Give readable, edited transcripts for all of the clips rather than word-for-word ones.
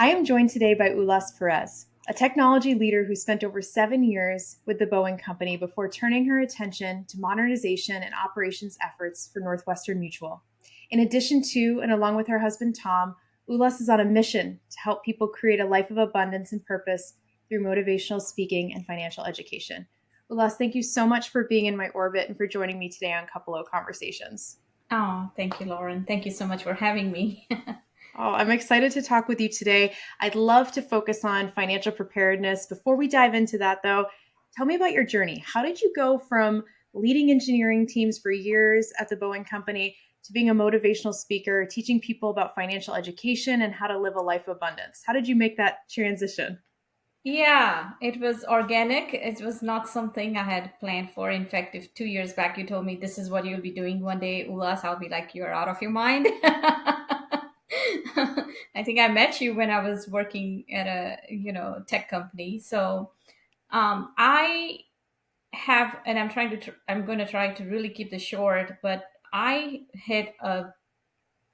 I am joined today by Ullas Perez, a technology leader who spent over 7 years with the Boeing Company before turning her attention to modernization and operations efforts for Northwestern Mutual. In addition to, and along with her husband Tom, Ullas is on a mission to help people create a life of abundance and purpose through motivational speaking and financial education. Ullas, thank you so much for being in my orbit and for joining me today on Cupalo Conversations. Oh, thank you, Lauren. Thank you so much for having me. Oh, I'm excited to talk with you today. I'd love to focus on financial preparedness. Before we dive into that, though, tell me about your journey. How did you go from leading engineering teams for years at the Boeing Company to being a motivational speaker, teaching people about financial education and how to live a life of abundance? How did you make that transition? Yeah, it was organic. It was not something I had planned for. In fact, if 2 years back you told me this is what you'll be doing one day, Ulas, I'll be like, you're out of your mind. I think I met you when I was working at a, tech company. So I have, and I'm going to try to really keep this short, but I hit a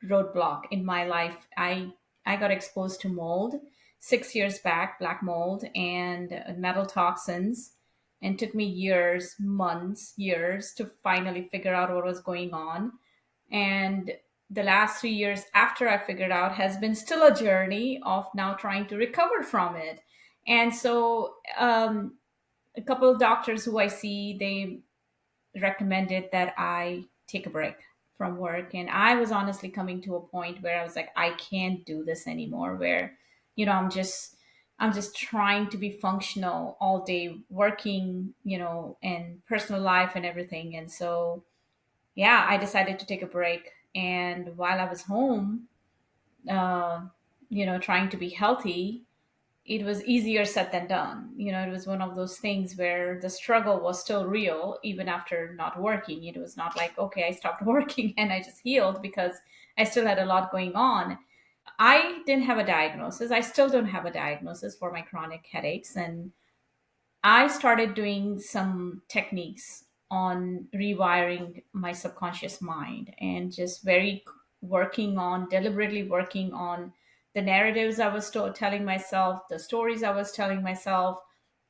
roadblock in my life. I got exposed to mold 6 years back, black mold and metal toxins, and took me years, months, years to finally figure out what was going on. And the last 3 years after I figured out has been still a journey of now trying to recover from it. And so, a couple of doctors who I see, they recommended that I take a break from work. And I was honestly coming to a point where I was like, I can't do this anymore, where, I'm just trying to be functional all day working, and personal life and everything. And so, yeah, I decided to take a break. And while I was home, uh, trying to be healthy, it was easier said than done. It was one of those things where the struggle was still real even after not working. It was not like, okay, I stopped working and I just healed, because I still had a lot going on. I didn't have a diagnosis. I still don't have a diagnosis for my chronic headaches. And I started doing some techniques on rewiring my subconscious mind, and just deliberately working on the narratives I was telling myself, the stories I was telling myself,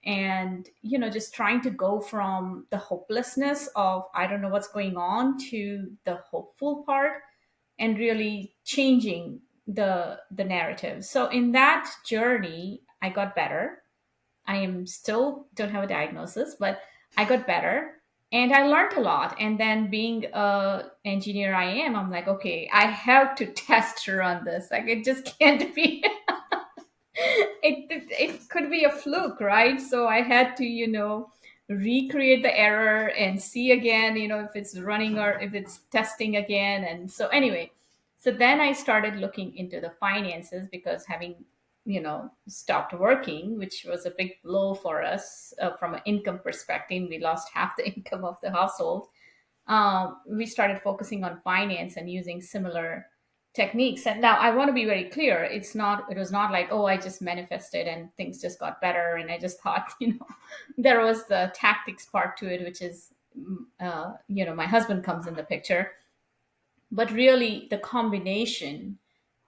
and, just trying to go from the hopelessness of, I don't know what's going on, to the hopeful part, and really changing the narrative. So in that journey, I got better. I am still don't have a diagnosis, but I got better and I learned a lot. And then being a engineer I'm like, okay, I have to test run this. Like, it just can't be it could be a fluke, right? So I had to, recreate the error and see again, if it's running or if it's testing again. And so anyway, so then I started looking into the finances, because having, stopped working, which was a big blow for us, from an income perspective, we lost half the income of the household. We started focusing on finance and using similar techniques. And now I want to be very clear. It was not like, oh, I just manifested and things just got better. And I just thought, there was the tactics part to it, which is, my husband comes in the picture. But really, the combination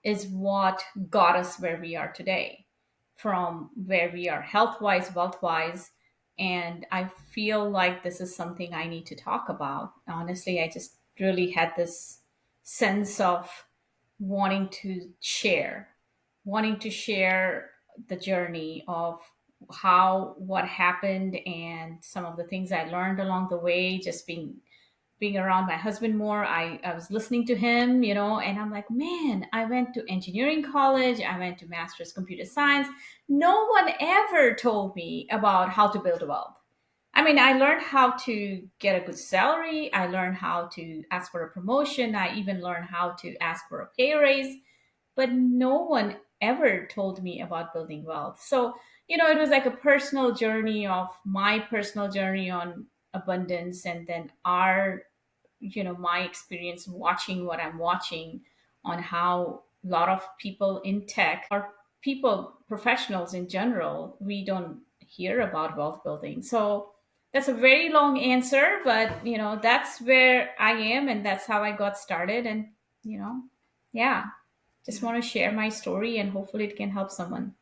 is what got us where we are today, from where we are health wise, wealth wise. And I feel like this is something I need to talk about. Honestly, I just really had this sense of wanting to share, wanting to share the journey of what happened, and some of the things I learned along the way, just being around my husband more. I was listening to him, and I'm like, man, I went to engineering college, I went to master's computer science. No one ever told me about how to build wealth. I mean, I learned how to get a good salary. I learned how to ask for a promotion. I even learned how to ask for a pay raise, but no one ever told me about building wealth. So, it was like a personal journey of my personal journey on abundance, and then my experience watching what I'm watching, on how a lot of people in tech, or people, professionals in general, we don't hear about wealth building. So that's a very long answer, but that's where I am, and that's how I got started. And, yeah. just want to share my story, and hopefully it can help someone.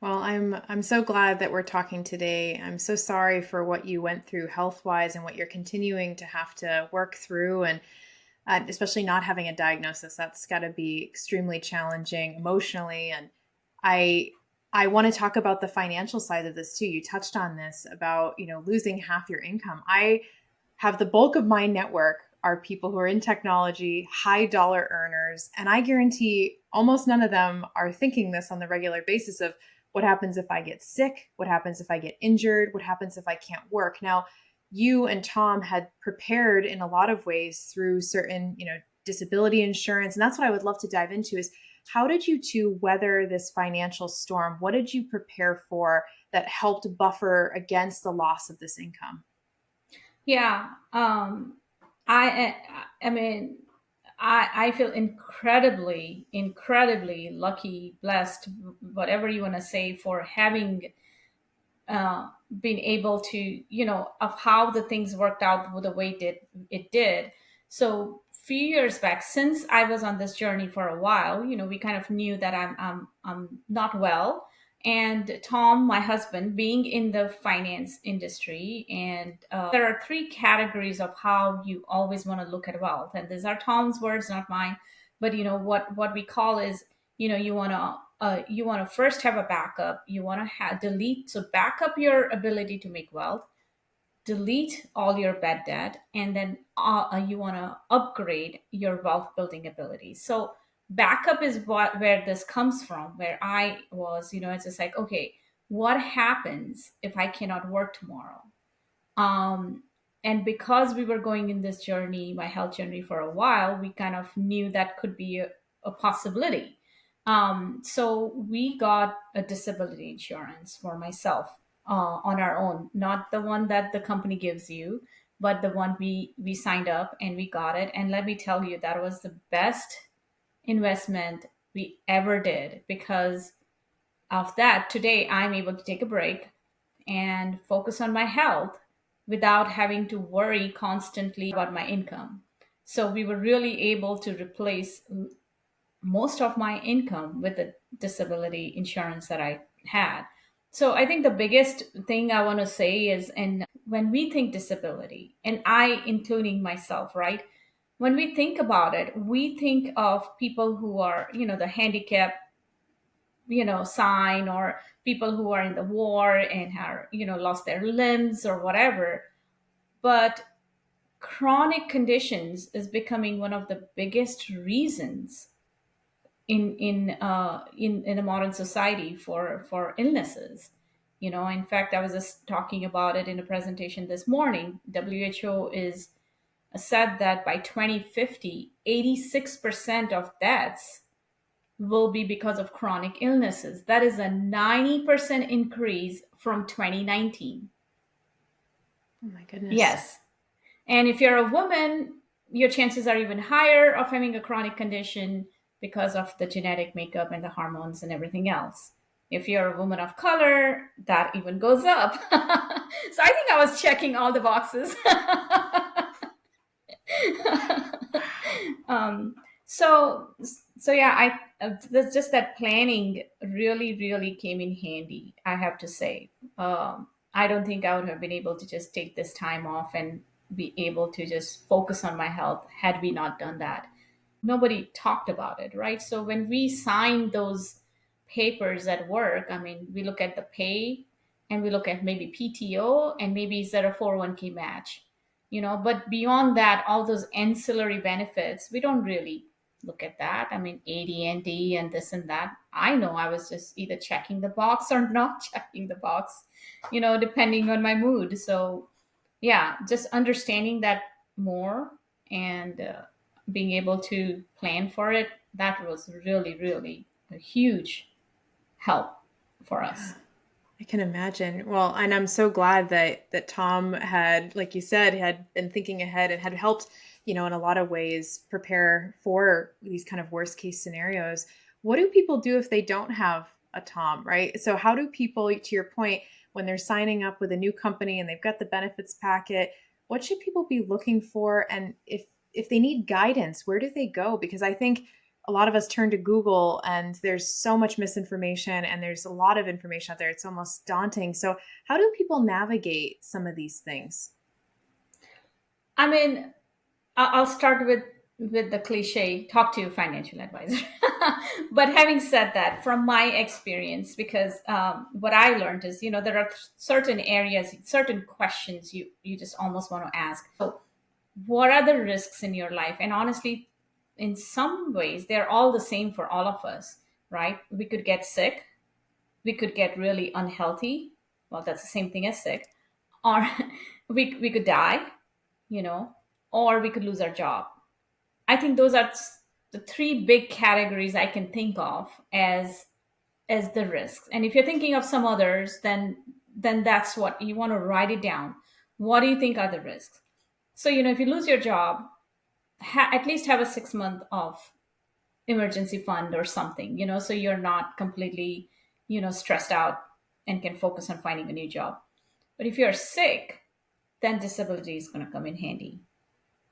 Well, I'm so glad that we're talking today. I'm so sorry for what you went through health-wise and what you're continuing to have to work through, and especially not having a diagnosis. That's got to be extremely challenging emotionally. And I I want to talk about the financial side of this too. You touched on this about, losing half your income. I have the bulk of my network are people who are in technology, high dollar earners, and I guarantee almost none of them are thinking this on the regular basis of what happens if I get sick, what happens if I get injured, what happens if I can't work. Now, you and Tom had prepared in a lot of ways through certain, disability insurance, and that's what I would love to dive into is how did you two weather this financial storm? What did you prepare for that helped buffer against the loss of this income? Yeah. I I mean, I feel incredibly lucky, blessed, whatever you want to say, for having been able to, of how the things worked out the way it did. So few years back, since I was on this journey for a while, we kind of knew that I'm not well. And Tom, my husband, being in the finance industry, and there are three categories of how you always want to look at wealth, and these are Tom's words, not mine. But what we call is, you want to first have a backup. You want to delete, so back up your ability to make wealth, delete all your bad debt, and then you want to upgrade your wealth building ability. So backup is where this comes from, where I was, it's just like, okay, what happens if I cannot work tomorrow? um, and because we were going in this journey, my health journey, for a while, we kind of knew that could be a possibility. So we got a disability insurance for myself, on our own, not the one that the company gives you, but the one we signed up and we got it. And let me tell you, that was the best investment we ever did, because of that. Today, I'm able to take a break and focus on my health without having to worry constantly about my income. So we were really able to replace most of my income with the disability insurance that I had. So I think the biggest thing I want to say is, and when we think disability, and I including myself, right? When we think about it, we think of people who are, the handicap, sign, or people who are in the war and are, lost their limbs or whatever. But chronic conditions is becoming one of the biggest reasons in the modern society for illnesses. In fact, I was just talking about it in a presentation this morning. WHO is said that by 2050, 86% of deaths will be because of chronic illnesses. That is a 90% increase from 2019. Oh my goodness. Yes. And if you're a woman, your chances are even higher of having a chronic condition because of the genetic makeup and the hormones and everything else. If you're a woman of color, that even goes up. So I think I was checking all the boxes. um, so so yeah, that's just that planning really came in handy, I have to say. I don't think I would have been able to just take this time off and be able to just focus on my health had we not done that. Nobody talked about it, right? So when we signed those papers at work, I mean, we look at the pay, and we look at maybe PTO, and maybe is there a 401k match, but beyond that, all those ancillary benefits, we don't really look at that. I mean, AD&D and this and that, I know I was just either checking the box or not checking the box, depending on my mood. So yeah, just understanding that more, and being able to plan for it, that was really a huge help for Yeah. us. I can imagine. Well, and I'm so glad that Tom had, like you said, had been thinking ahead and had helped, in a lot of ways prepare for these kind of worst case scenarios. What do people do if they don't have a Tom, right? So how do people, to your point, when they're signing up with a new company and they've got the benefits packet, what should people be looking for? And if they need guidance, where do they go? Because I think a lot of us turn to Google and there's so much misinformation and there's a lot of information out there. It's almost daunting. So, how do people navigate some of these things? I mean, I'll start with the cliche: talk to your financial advisor. But having said that, from my experience, because what I learned is, there are certain areas, certain questions you just almost want to ask. So, what are the risks in your life? And honestly, in some ways, they're all the same for all of us, right? We could get sick, we could get really unhealthy. Well, that's the same thing as sick. Or we could die, you know, or we could lose our job. I think those are the three big categories I can think of as the risks. And if you're thinking of some others, then that's what you want to write it down. What do you think are the risks? So, if you lose your job, at least have a 6 month of emergency fund or something, so you're not completely, stressed out and can focus on finding a new job. But if you're sick, then disability is going to come in handy.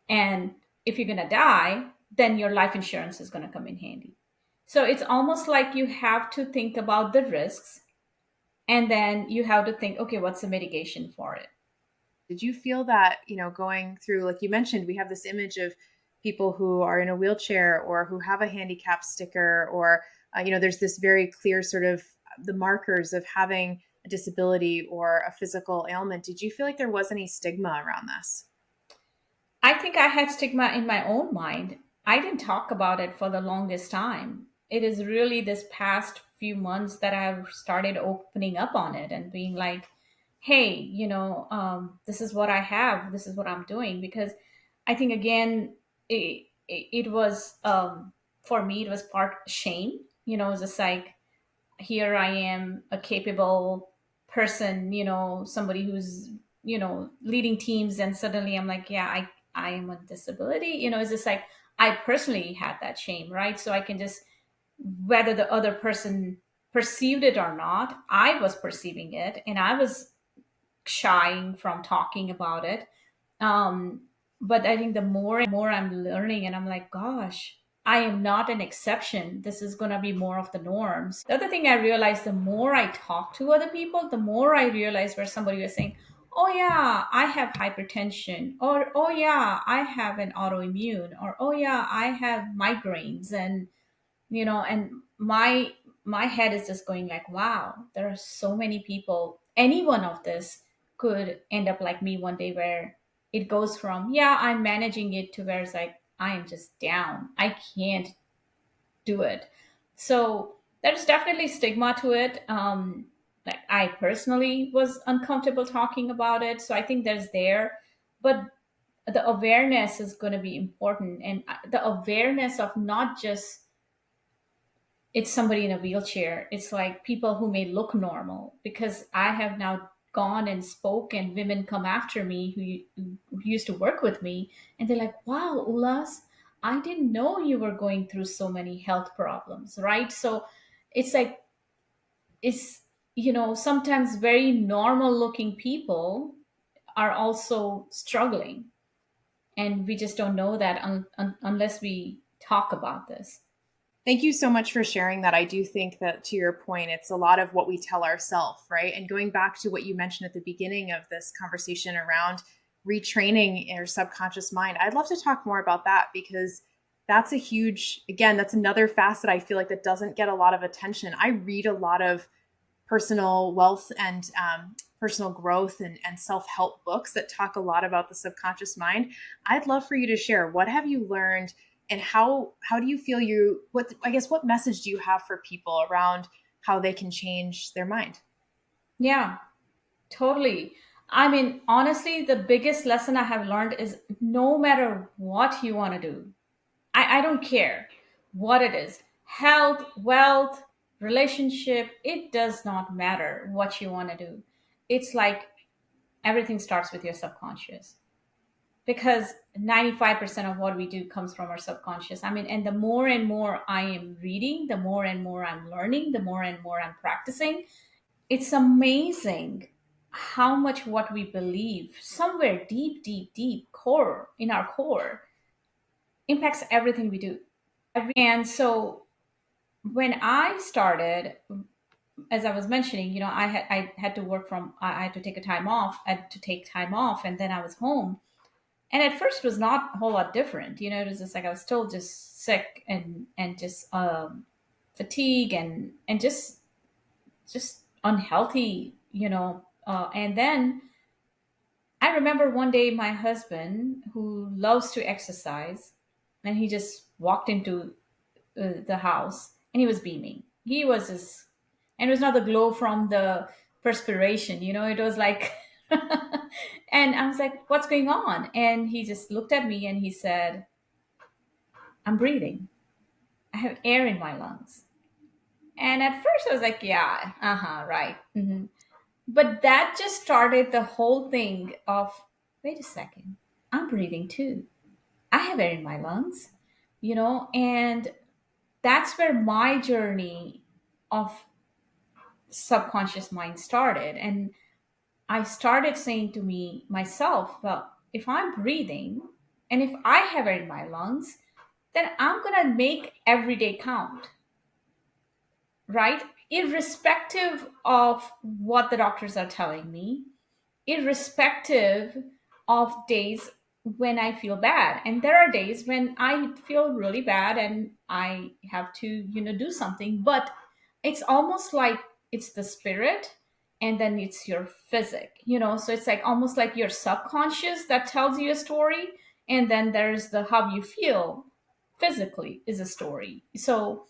And if you're going to die, then your life insurance is going to come in handy. So it's almost like you have to think about the risks, and then you have to think, okay, what's the mitigation for it? Did you feel that, going through, like you mentioned, we have this image of people who are in a wheelchair or who have a handicap sticker, or, there's this very clear sort of the markers of having a disability or a physical ailment. Did you feel like there was any stigma around this? I think I had stigma in my own mind. I didn't talk about it for the longest time. It is really this past few months that I've started opening up on it and being like, hey, this is what I have, this is what I'm doing. Because I think, again, it was, for me, it was part shame. It was just like, here I am, a capable person, somebody who's, leading teams, and suddenly I'm like, yeah, I am a disability. It's just like I personally had that shame, right? So I can just, whether the other person perceived it or not, I was perceiving it, and I was shying from talking about it. Um, but I think the more and more I'm learning, and I'm like, gosh, I am not an exception. This is going to be more of the norms. The other thing I realized, the more I talk to other people, the more I realize where somebody was saying, oh, yeah, I have hypertension, or oh, yeah, I have an autoimmune, or oh, yeah, I have migraines. And my head is just going like, wow, there are so many people. Any one of this could end up like me one day, where it goes from, yeah, I'm managing it, to where it's like, I am just down, I can't do it. So there's definitely stigma to it. Like, I personally was uncomfortable talking about it, so I think there's there. But the awareness is going to be important, and the awareness of not just it's somebody in a wheelchair. It's like people who may look normal, because I have now gone and spoke, and women come after me who used to work with me, and they're like, wow, Ullas, I didn't know you were going through so many health problems, right? So it's like, it's, sometimes very normal looking people are also struggling, and we just don't know that unless we talk about this. Thank you so much for sharing that. I do think that, to your point, it's a lot of what we tell ourselves, right? And going back to what you mentioned at the beginning of this conversation around retraining your subconscious mind, I'd love to talk more about that, because that's a huge, again, that's another facet I feel like that doesn't get a lot of attention. I read a lot of personal wealth and personal growth and self-help books that talk a lot about the subconscious mind. I'd love for you to share, what have you learned, and how do you feel what message do you have for people around how they can change their mind? Yeah, totally. I mean, honestly, the biggest lesson I have learned is, no matter what you want to do, I don't care what it is, health, wealth, relationship, it does not matter what you want to do. It's like everything starts with your subconscious, because 95% of what we do comes from our subconscious. I mean, and the more and more I am reading, the more and more I'm learning, the more and more I'm practicing, it's amazing how much what we believe somewhere deep, deep, deep core in our core impacts everything we do. And so when I started, as I was mentioning, I had to work from I had to take a time off. I had to take time off, and then I was home. And at first, it was not a whole lot different. It was just like I was still just sick and just fatigue and just unhealthy. And then I remember one day my husband, who loves to exercise, and he just walked into the house and he was beaming. He was just, and it was not the glow from the perspiration, it was like, and I was like, what's going on? And he just looked at me and he said, I'm breathing. I have air in my lungs. And at first I was like, yeah, right. But that just started the whole thing of, wait a second, I'm breathing too. I have air in my lungs, and that's where my journey of subconscious mind started. And I started saying to me myself, well, if I'm breathing and if I have air in my lungs, then I'm going to make every day count, right? Irrespective of what the doctors are telling me, irrespective of days when I feel bad. And there are days when I feel really bad and I have to, do something, but it's almost like it's the spirit and then it's your physic, so it's like almost like your subconscious that tells you a story. And then there's the how you feel physically is a story. So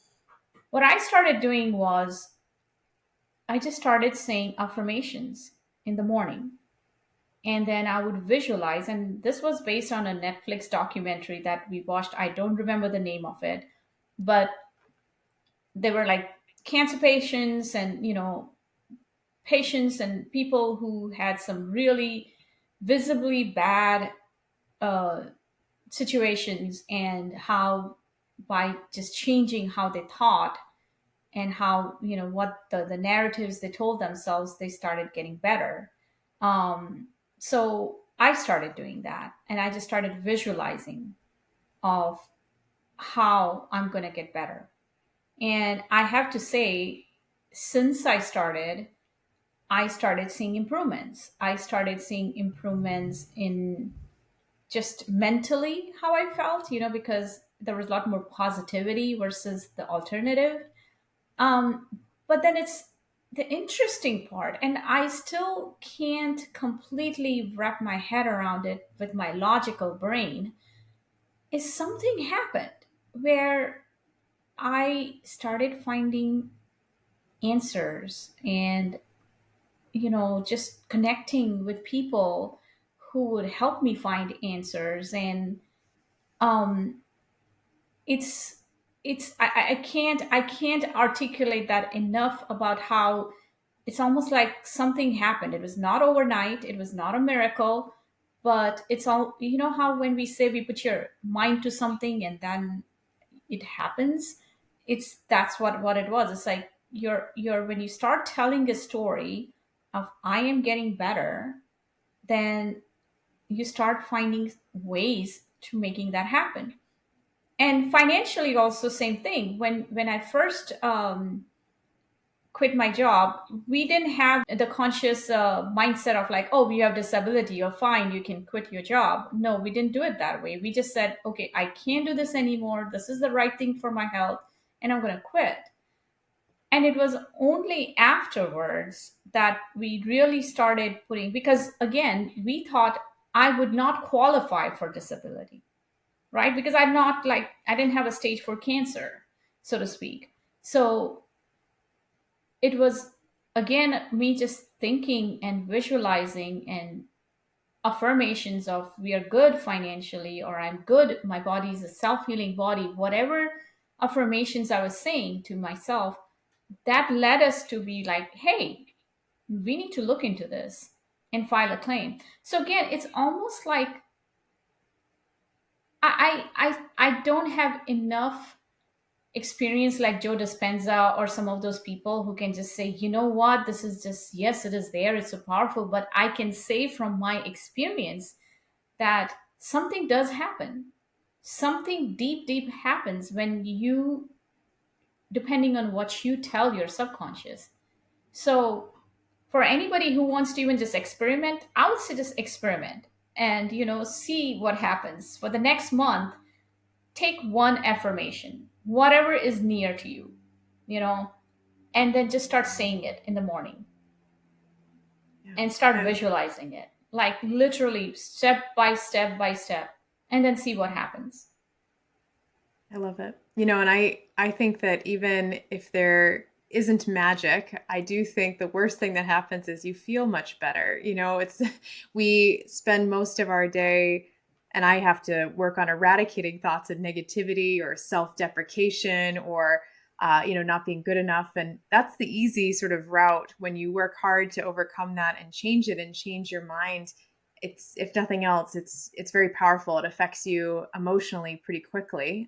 what I started doing was I just started saying affirmations in the morning, and then I would visualize. And this was based on a Netflix documentary that we watched. I don't remember the name of it, but they were like cancer patients and patients and people who had some really visibly bad uh, situations, and how by just changing how they thought and how what the narratives they told themselves, they started getting better. So I started doing that, and I just started visualizing of how I'm going to get better. And I have to say, since I started seeing improvements. I started seeing improvements in just mentally how I felt, because there was a lot more positivity versus the alternative. Um, but then it's the interesting part, and I still can't completely wrap my head around it with my logical brain, is something happened where I started finding answers and, just connecting with people who would help me find answers. And um, it's I can't articulate that enough about how it's almost like something happened. It was not overnight, it was not a miracle, but it's all, how when we say we put your mind to something and then it happens. That's what it was. It's like you're when you start telling a story of I am getting better, then you start finding ways to making that happen. And financially also same thing. When I first quit my job, we didn't have the conscious mindset of like, oh, you have disability, you're fine, you can quit your job. No, we didn't do it that way. We just said, okay, I can't do this anymore, this is the right thing for my health, and I'm going to quit. And it was only afterwards that we really started putting, because again, we thought I would not qualify for disability, right? Because I didn't have a stage 4 cancer, so to speak. So it was again me just thinking and visualizing and affirmations of we are good financially, or I'm good, my body is a self-healing body, whatever affirmations I was saying to myself, that led us to be like, hey, we need to look into this and file a claim. So again, it's almost like I don't have enough experience like Joe Dispenza or some of those people who can just say, you know what, this is just, yes, it is there, it's so powerful. But I can say from my experience that something does happen. something deep, deep happens when you, depending on what you tell your subconscious. So for anybody who wants to even just experiment, I would say just experiment and, see what happens. For the next month, take one affirmation, whatever is near to you, you know, and then just start saying it in the morning Yeah. and start I, visualizing it, like literally step by step by step, and then see what happens. I love it. And I think that even if there isn't magic, I do think the worst thing that happens is you feel much better. It's we spend most of our day, and I have to work on eradicating thoughts of negativity or self-deprecation or not being good enough. And that's the easy sort of route when you work hard to overcome that and change it and change your mind. It's, if nothing else, it's very powerful. It affects you emotionally pretty quickly,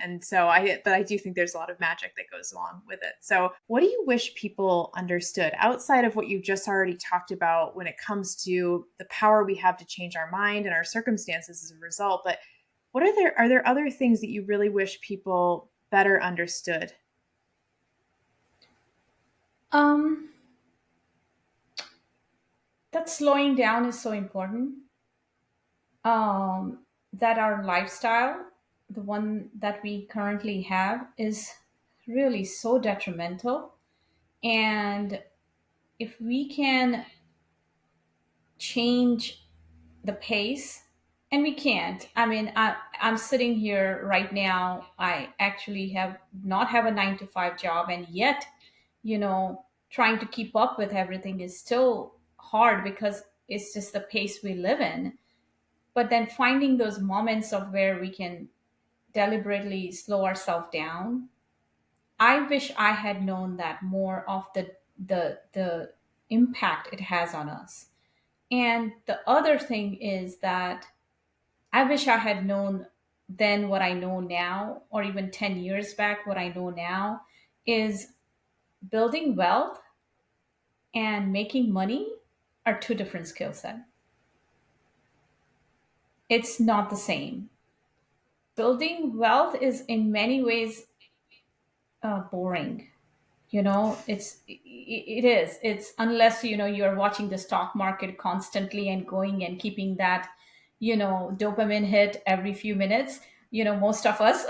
and so but I do think there's a lot of magic that goes along with it. So what do you wish people understood outside of what you just already talked about when it comes to the power we have to change our mind and our circumstances as a result? But are there other things that you really wish people better understood? um that slowing down is so important. That our lifestyle, the one that we currently have, is really so detrimental. And if we can change the pace, and we can't. I mean, I'm sitting here right now. I actually have not have a 9 to 5 job, and yet, trying to keep up with everything is still hard because it's just the pace we live in. But then finding those moments of where we can deliberately slow ourselves down. I wish I had known that more of the impact it has on us. And the other thing is that I wish I had known then what I know now, or even 10 years back, what I know now is building wealth and making money are two different skill sets. It's not the same. Building wealth is in many ways boring. It is. It's unless, you're watching the stock market constantly and going and keeping that, dopamine hit every few minutes. Most of us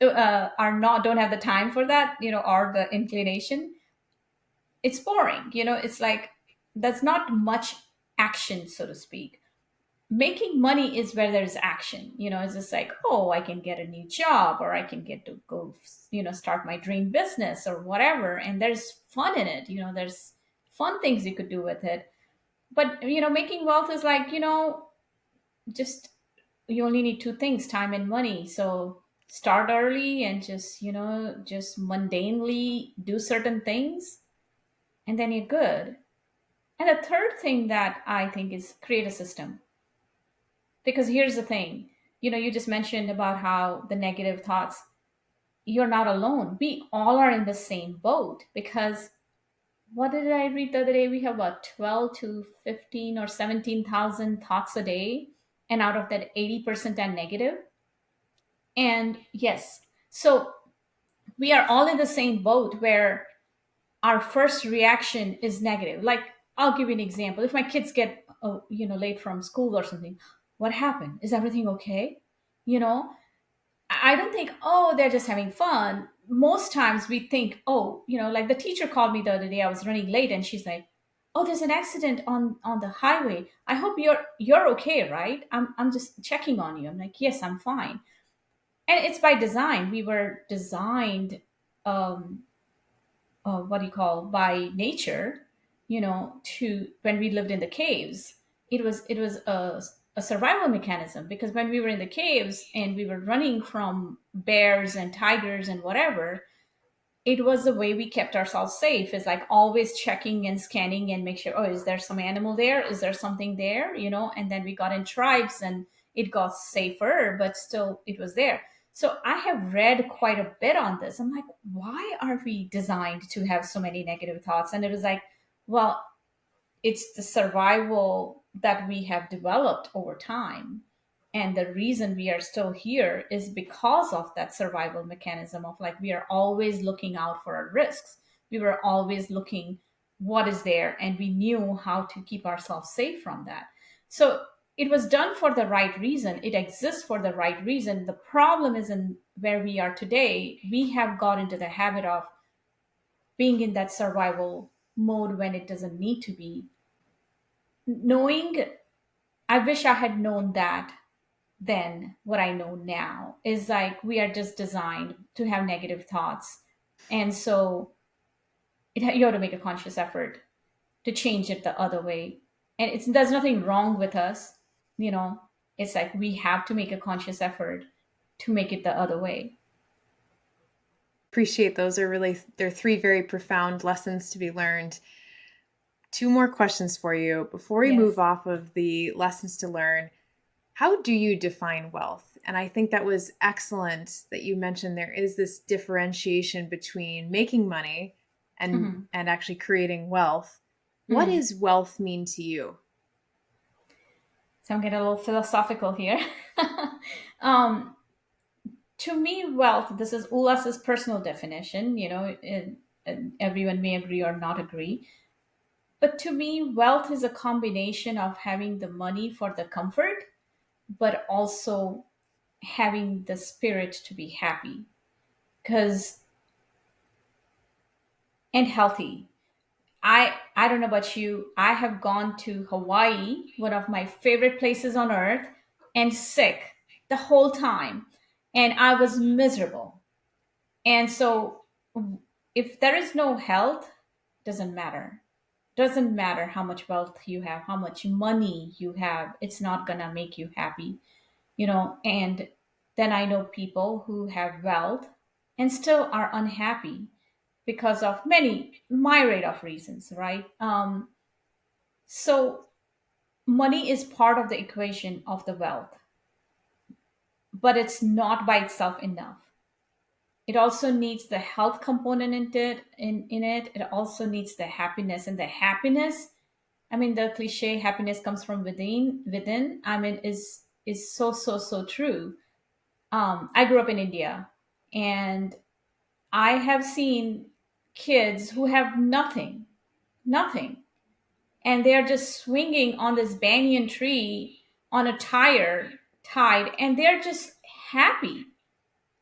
are not don't have the time for that, or the inclination. It's boring. It's like there's not much action, so to speak. Making money is where there's action. It's just like, oh, I can get a new job, or I can get to go, start my dream business or whatever, and there's fun in it. There's fun things you could do with it. But making wealth is like, just you only need two things: time and money. So start early and just mundanely do certain things, and then you're good. And the third thing that I think is create a system. Because here's the thing, you just mentioned about how the negative thoughts, you're not alone. We all are in the same boat because what did I read the other day? We have about 12 to 15 or 17,000 thoughts a day. And out of that, 80% are negative. And yes, so we are all in the same boat where our first reaction is negative. Like, I'll give you an example. If my kids get, late from school or something, what happened? Is everything okay? You know, I don't think, oh, they're just having fun. Most times we think, oh, like the teacher called me the other day. I was running late, and she's like, "Oh, there's an accident on the highway. I hope you're okay, right? I'm just checking on you." I'm like, "Yes, I'm fine." And it's by design. We were designed, um, what do you call, by nature, to when we lived in the caves. It was a survival mechanism, because when we were in the caves and we were running from bears and tigers and whatever, it was the way we kept ourselves safe. Is like always checking and scanning and make sure, oh, is there some animal there, is there something there, and then we got in tribes and it got safer, but still it was there. So I have read quite a bit on this. I'm like, why are we designed to have so many negative thoughts? And it was like, well, it's the survival that we have developed over time. And the reason we are still here is because of that survival mechanism of like we are always looking out for our risks. We were always looking what is there, and we knew how to keep ourselves safe from that. So it was done for the right reason. It exists for the right reason. The problem is in where we are today. We have got into the habit of being in that survival mode when it doesn't need to be. Knowing, I wish I had known that then what I know now is like we are just designed to have negative thoughts. And so you have to make a conscious effort to change it the other way. And there's nothing wrong with us, you know, it's like we have to make a conscious effort to make it the other way. Appreciate those are really they're three very profound lessons to be learned. Two more questions for you before we move Yes. off of the lessons to learn. How do you define wealth? And I think that was excellent that you mentioned there is this differentiation between making money Hmm. and actually creating wealth. What Hmm. does wealth mean to you? So I'm getting a little philosophical here. um, to me, wealth, this is Ullas's personal definition, and everyone may agree or not agree. But to me, wealth is a combination of having the money for the comfort, but also having the spirit to be happy. Because, and healthy. I don't know about you. I have gone to Hawaii, one of my favorite places on earth, and sick the whole time. And I was miserable. And so if there is no health, doesn't matter. Doesn't matter how much wealth you have, how much money you have, it's not gonna make you happy, and then I know people who have wealth and still are unhappy because of many myriad of reasons, right? So money is part of the equation of the wealth, but it's not by itself enough. It also needs the health component in it. It also needs the happiness, and the happiness, I mean, the cliche happiness comes from within, I mean, is so so so true. I grew up in India, and I have seen kids who have nothing, nothing, and they're just swinging on this banyan tree on a tire tied, and they're just happy.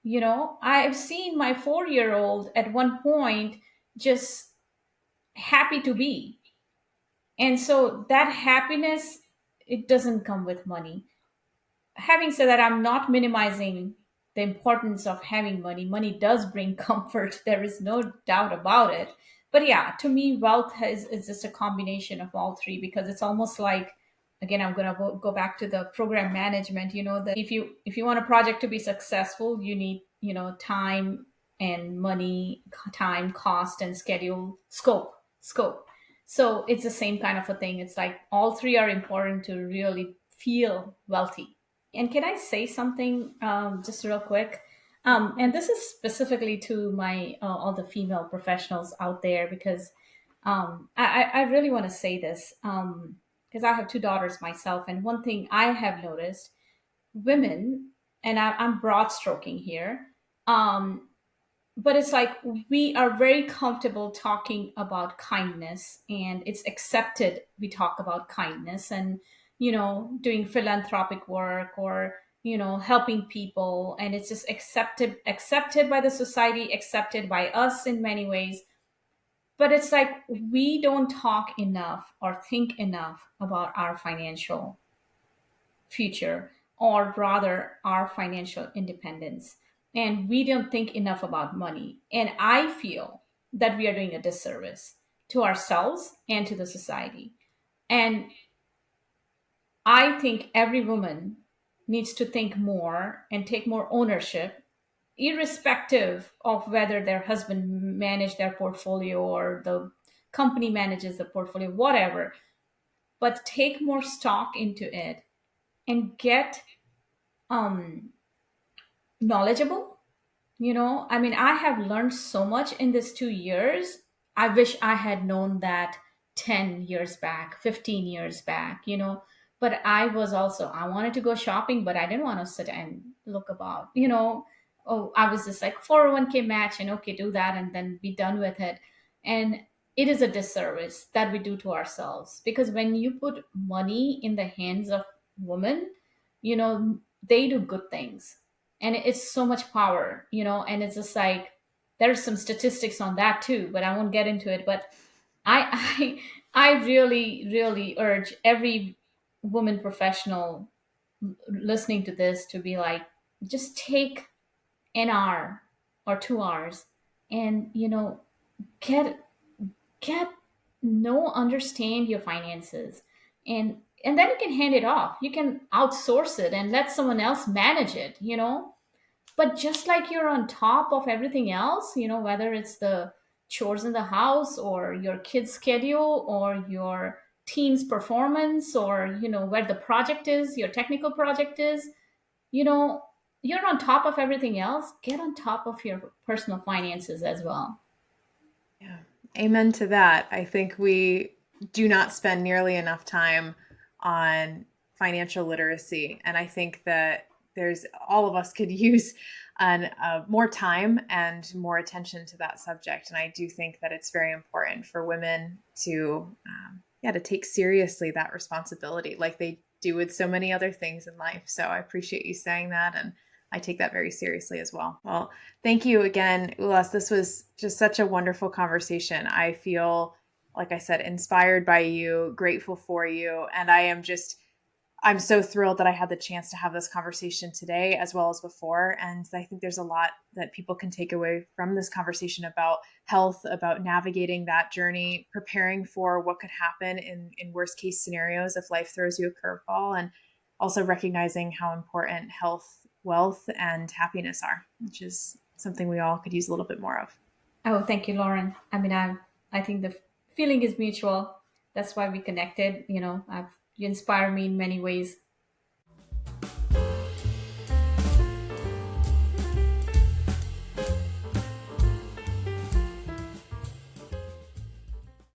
I've seen my 4-year old at one point just happy to be. And so that happiness, it doesn't come with money. Having said that, I'm not minimizing the importance of having money. Money does bring comfort. There is no doubt about it. But yeah, to me, wealth is just a combination of all three, because it's almost like, again, I'm going to go back to the program management. That if you want a project to be successful, you need time and money, time, cost, and schedule, scope. So it's the same kind of a thing. It's like all three are important to really feel wealthy. And can I say something just real quick? And this is specifically to my all the female professionals out there, because I really want to say this, because I have two daughters myself, and one thing I have noticed, women, and I'm broad stroking here, um, but it's like we are very comfortable talking about kindness, and it's accepted we talk about kindness, and doing philanthropic work, or helping people, and it's just accepted by the society, accepted by us in many ways. But it's like we don't talk enough or think enough about our financial future, or rather our financial independence. And we don't think enough about money. And I feel that we are doing a disservice to ourselves and to the society. And I think every woman needs to think more and take more ownership, irrespective of whether their husband managed their portfolio or the company manages the portfolio, whatever. But take more stock into it and get um, knowledgeable. I mean, I have learned so much in this 2 years. I wish I had known that 10 years back, 15 years back. But I was also, I wanted to go shopping, but I didn't want to sit and look about, oh, I was just like 401k match and okay, do that and then be done with it. And it is a disservice that we do to ourselves, because when you put money in the hands of women, they do good things, and it's so much power, and it's just like, there's some statistics on that too, but I won't get into it. But I I really, really urge every woman professional listening to this to be like, just take an hour or 2 hours and get get understand your finances, and then you can hand it off. You can outsource it and let someone else manage it, but just like you're on top of everything else, whether it's the chores in the house or your kid's schedule or your team's performance, or where the project is, your technical project is, you know you're on top of everything else, get on top of your personal finances as well. Yeah. Amen to that. I think we do not spend nearly enough time on financial literacy. And I think that there's all of us could use more time and more attention to that subject. And I do think that it's very important for women to, to take seriously that responsibility like they do with so many other things in life. So I appreciate you saying that. And I take that very seriously as well. Well, thank you again, Ullas. This was just such a wonderful conversation. I feel, like I said, inspired by you, grateful for you. And I'm so thrilled that I had the chance to have this conversation today as well as before. And I think there's a lot that people can take away from this conversation about health, about navigating that journey, preparing for what could happen in worst case scenarios if life throws you a curveball, and also recognizing how important health, wealth, and happiness are, which is something we all could use a little bit more of. Oh, thank you, Lauren. I mean, I think the feeling is mutual. That's why we connected. You inspire me in many ways.